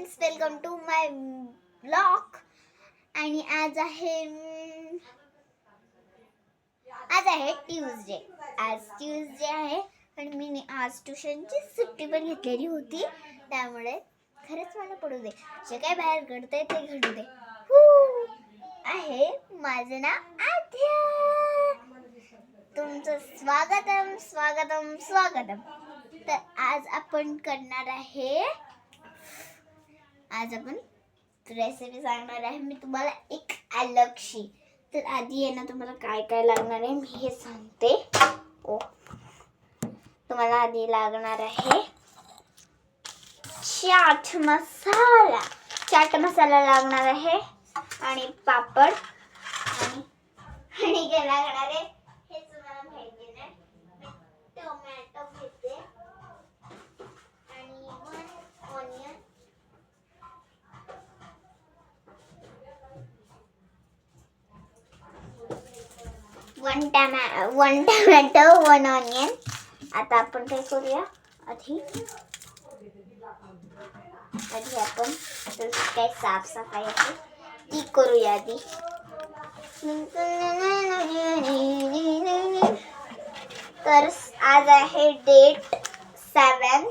Friends, welcome to my blog. आणि आज आहे ट्यूजडे. आज ट्यूजडे आहे आणि मी आज ट्युशनची सुट्टी पण घेतलेली होती, त्यामुळे खरंच मला पडू दे, जे काय बाहेर घडतंय ते घडू दे. आहे माझं नाव आद्या. तुमचं स्वागतम स्वागतम स्वागतम. तर आज आपण रेसिपी सांगणार आहे मी तुम्हाला एक अलगशी. तर आधी आहे ना, तुम्हाला काय काय लागणार आहे मी हे सांगते. तुम्हाला आधी लागणार आहे चाट मसाला लागणार आहे, आणि पापड, आणि काय लागणार आहे हे तुम्हाला माहिती नाही. टोमॅटो घेते आणि 1 ऑनियन, वन टोमॅटो 1 ऑनियन. आता आपण काय करूया, आधी आपण काय साफसफाई आहे ती करूया आधी. तर आज आहे डेट 7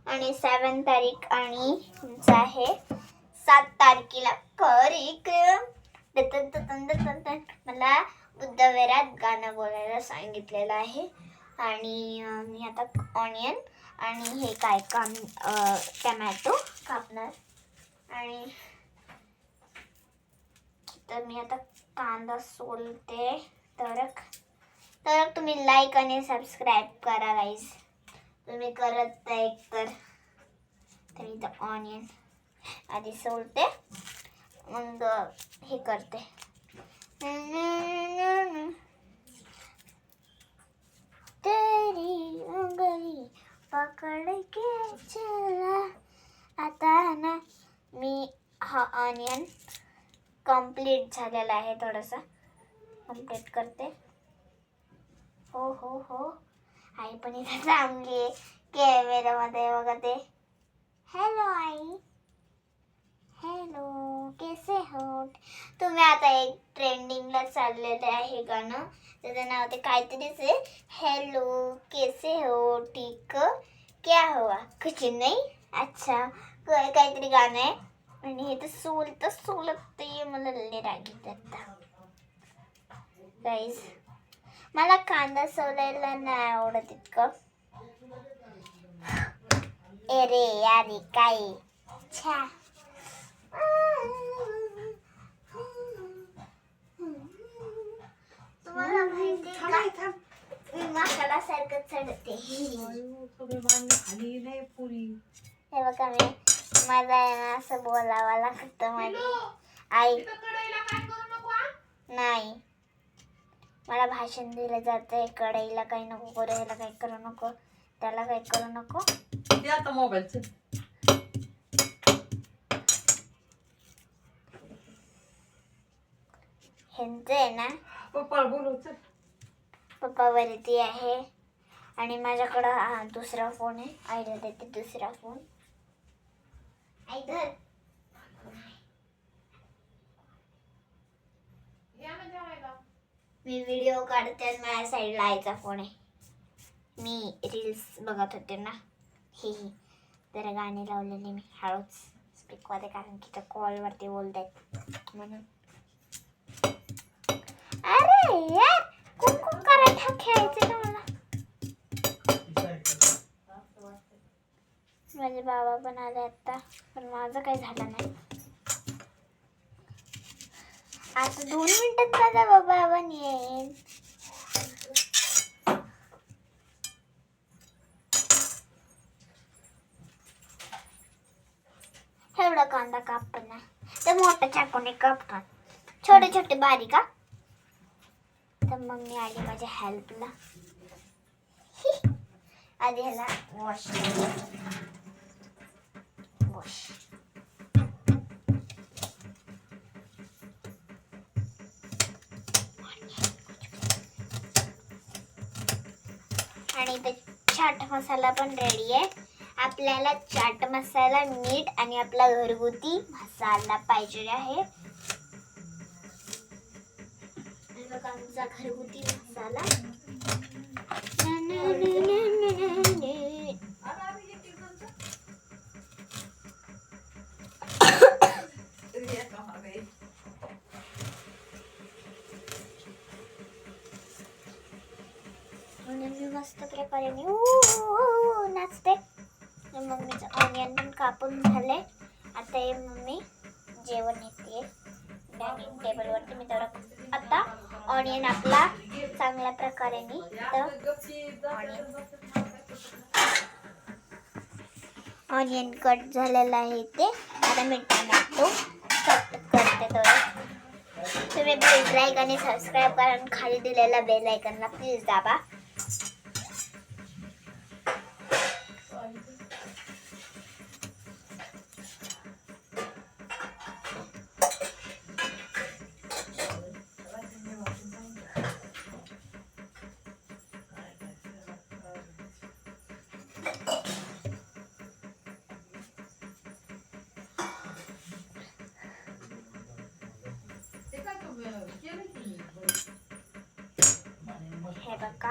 आणि 7 तारीख, आणि तुमचं आहे 7 तारखेला मला बुद्धविहारात गाणं बोलायला सांगितलेलं आहे. आणि मी आता ऑनियन आणि हे काय टोमॅटो कापणार. आणि तर मी आता कांदा सोलते. तर तुम्ही लाईक आणि सबस्क्राईब करा गाईज. तुम्ही करत नाही तर मी तर ऑनियन आधी सोलते, मग हे करते. तेरी उंगली पकड के चला. आता ना मी हा ऑनियन कंप्लीट झालेला आहे, थोडासा कंप्लीट करते. हो आई पण इथे चांगली आहे कॅमेरामध्ये बघा ते. हॅलो आई, हॅलो, कैसे हो तुम्ही. आता एक ट्रेंडिंगला चाललेलं आहे गाणं, त्याचं नाव ते काहीतरीच आहे, हॅलो कैसे हो, ठीक क्या हुआ, कुछ नहीं, अच्छा काहीतरी गाणं आहे. आणि हे तर सोलत ते मला लय राग येतात गाईज. मला कांदा सोलायला नाही आवडत इतकं. अरे यारे काय छा. तुम्हाला माहिती का मी माकडासारखं चढते. हे बघा, मला असं बोलावं लागतं. माझी आई नाही, मला भाषण दिलं जातंय, कढईला काही नको करू, ह्याला काही करू नको, त्याला काही करू नको. आता मोबाईलचं ह्यांचं आहे ना, पप्पाला बोलवचं. पप्पा वरती आहे आणि माझ्याकडं दुसरा फोन आहे. आईला देते दुसरा फोन. आई धर. मी व्हिडिओ काढते आणि माझ्या साईडला आईचा फोन आहे. मी रील्स बघत होते ना. जरा गाणी लावलेली मी हळूच स्पीकरमध्ये, कारण की कॉलवरती बोलतायत म्हणून. अरे यार, कुंकू करायला खेळायचं ना मला. माझे बाबा पण आले आता, पण माझं काही झालं नाही. आता 2 मिनिटात माझा बाबा पण येईल. एवढा कांदा कापताना ते मोठ्या चाकूने कापतात, छोटे छोटे बारीक. तर मग मी आली माझ्या हेल्पला. आधी ह्याला वॉश आणि ते चाट मसाला पण रेडी आहे. आपल्याला चाट मसाला, मीठ आणि आपला घरगुती मसाला पाहिजे आहे. आणि बघा आमचा घरगुती मसाला. म्हणून मी मस्त प्रकारे नाचते. मम्मीचं ऑनियन पण कापून झालंय. आता हे मम्मी जेवण येते डायनिंग टेबलवरती. मी तर आता ऑनियन आपला चांगल्या प्रकारे ऑनियन कट झालेला आहे ते. आता मी टोमॅटो कट करते. तर तुम्ही प्लीज लाईक आणि सबस्क्राईब करा आणि खाली दिलेल्या बेल आयकॉनला प्लीज दाबा. हे बघा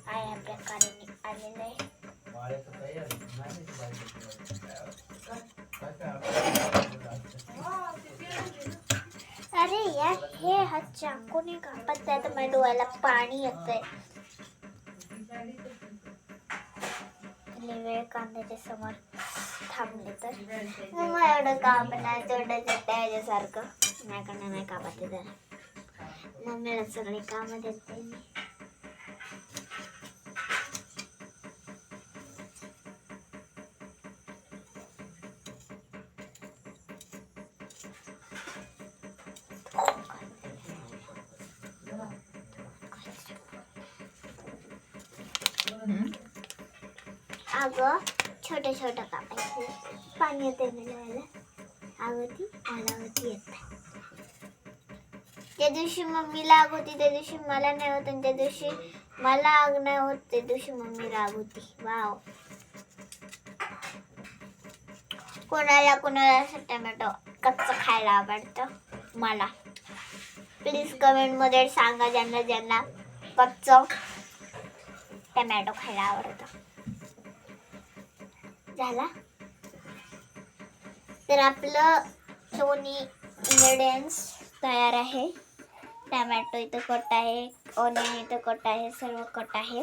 अशा प्रकारे आलेलं आहे. अरे यार हे हा चाकूने कापत आहे तर माझ्या डोळ्याला पाणी येतंय. वेळ कांद्याच्या समोर थांबले तर मग एवढं काम नाही तेवढं त्याच्यासारखं माझ्याकडनं नाही कापत जरा. मम्मीला सगळी कामं देते मी. अगं छोटे छोटे कापायचे. पाणी येते मिळायला. अगं ती आलावती येत. त्या दिवशी मम्मीला आग होती, त्या दिवशी मला नाही होत. आणि त्या दिवशी मला आग नाही होत, त्या दिवशी मम्मीला आग होती. वाव. कोणाला असं टोमॅटो कच्चं खायला आवडतं मला प्लीज कमेंट मध्ये सांगा. ज्यांना कच्चं टोमॅटो खायला आवडतं. झाला तर आपलं दोन्ही इंग्रेडियंट्स तयार आहे. टोमॅटो इथं कट आहे, ऑनियन इथं कट आहे, सर्व कट आहे.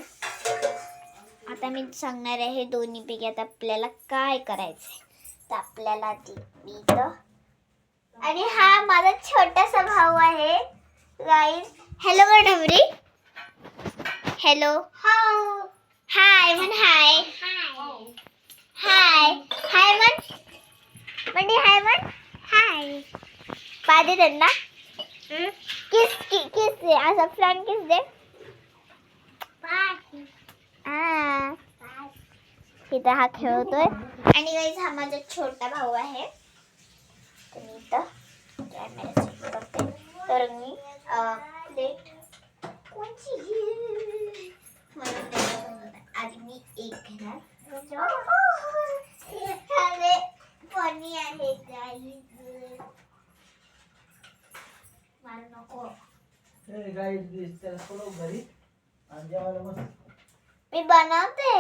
आता मी सांगणार आहे दोन्हीपैकी आता आपल्याला काय करायचंय. तर आपल्याला इथं आणि हा माझा छोटासा भाऊ आहे गाईज. हॅलो गडमरी. हॅलो. हाय म्हण. हाय हाय हाय म्हण. म्हणजे हाय म्हण. हाय पादे त्यांना किस दे. असं फ्रंट किस दे. इथं हा खेळतोय. आणि गाईज हा माझा छोटा भाऊ आहे. तर मी इथं कॅमेरा सेट करते. तर मी प्लेट कोणची आधी मी एक घेणार. अरे फनी आहे गाईज. मला नको. मी बनवते.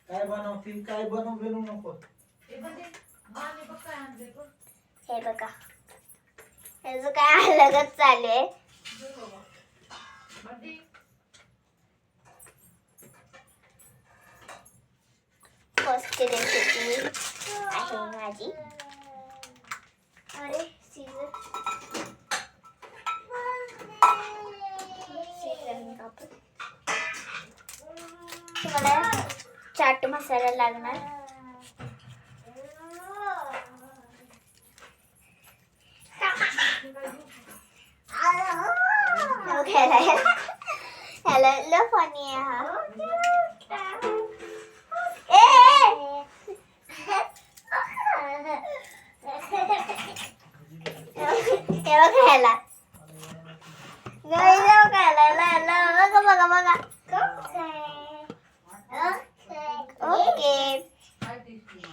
काय बनवतील? काय बनवू नको. हे बघा ह्याचं काय अलगच चालू आहे. फर्स्ट रेसिपी आहे माझी. अरे सीझर कापून तुम्हाला चाट मसाला लागणार. ह्याला फनी आहे हा. खेळायला बघा बघा बघा. ओके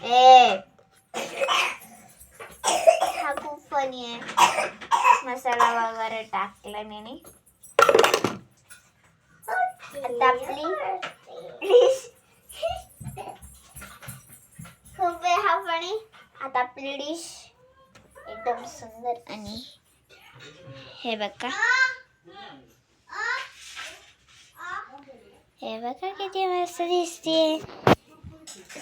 ए हा खूप फनी आहे. मसाला वगैरे टाकला मी. आता आपली डिश खूप आहे हा फनी. आता आपली डिश एकदम सुंदर आणि हे बघा, हे बघा किती मस्त दिसते.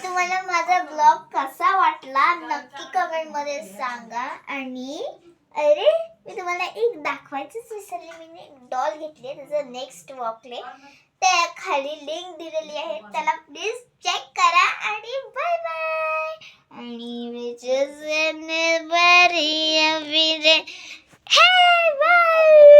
तुम्हाला माझा ब्लॉग कसा वाटला नक्की कमेंट मध्ये सांगा. आणि अरे मी तुम्हाला एक दाखवायचंच विसरले. मी एक डॉल घेतली त्याचं नेक्स्ट वॉकले, त्या खाली लिंक दिलेली आहे, त्याला प्लीज चेक करा. आणि बाय बाय. आणि बाय.